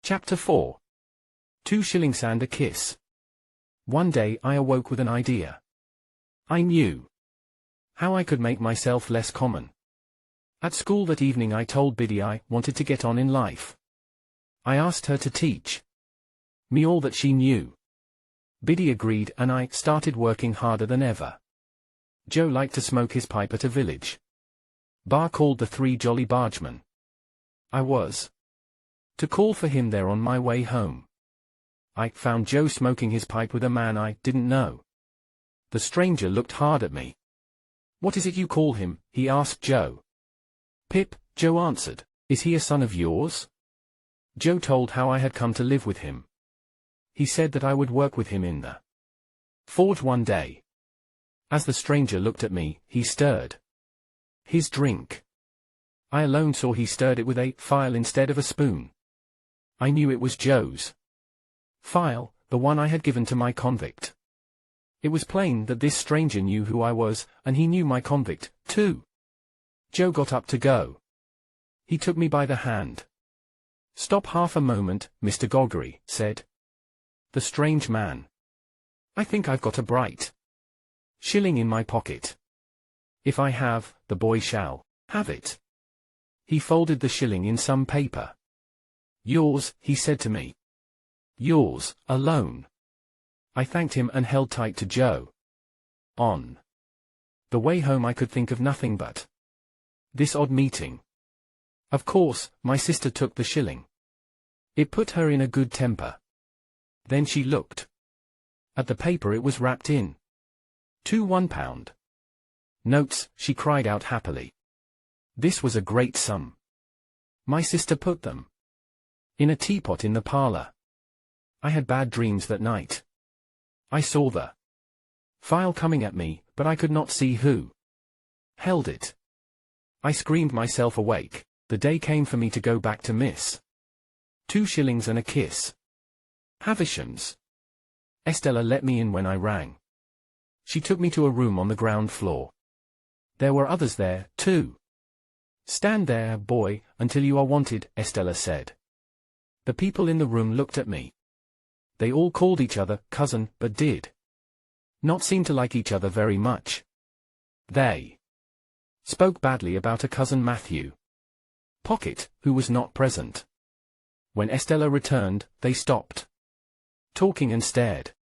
Chapter 4. 2 shillings and a kiss. One day I awoke with an idea. I knew how I could make myself less common. At school that evening I told Biddy I wanted to get on in life. I asked her to teach me all that she knew. Biddy agreed and I started working harder than ever. Joe liked to smoke his pipe at a village bar called the Three Jolly Bargemen. I was to call for him there on my way home. I found Joe smoking his pipe with a man I didn't know. The stranger looked hard at me. "What is it you call him?" he asked Joe. "Pip," Joe answered. "Is he a son of yours?" Joe told how I had come to live with him. He said that I would work with him in the forge one day. As the stranger looked at me, he stirred his drink. I alone saw he stirred it with a file instead of a spoon. I knew it was Joe's file, the one I had given to my convict. It was plain that this stranger knew who I was, and he knew my convict, too. Joe got up to go. He took me by the hand. "Stop half a moment, Mr. Goggery," said the strange man. "I think I've got a bright shilling in my pocket. If I have, the boy shall have it." He folded the shilling in some paper. "Yours," he said to me. "Yours, alone." I thanked him and held tight to Joe. On the way home I could think of nothing but this odd meeting. Of course, my sister took the shilling. It put her in a good temper. Then she looked at the paper it was wrapped in. 2 £1 notes, she cried out happily. This was a great sum. My sister put them in a teapot in the parlor. I had bad dreams that night. I saw the file coming at me, but I could not see who held it. I screamed myself awake. The day came for me to go back to Miss 2 shillings and a kiss Havisham's. Estella let me in when I rang. She took me to a room on the ground floor. There were others there, too. "Stand there, boy, until you are wanted," Estella said. The people in the room looked at me. They all called each other cousin, but did not seem to like each other very much. They spoke badly about a cousin Matthew Pocket, who was not present. When Estella returned, they stopped talking and stared.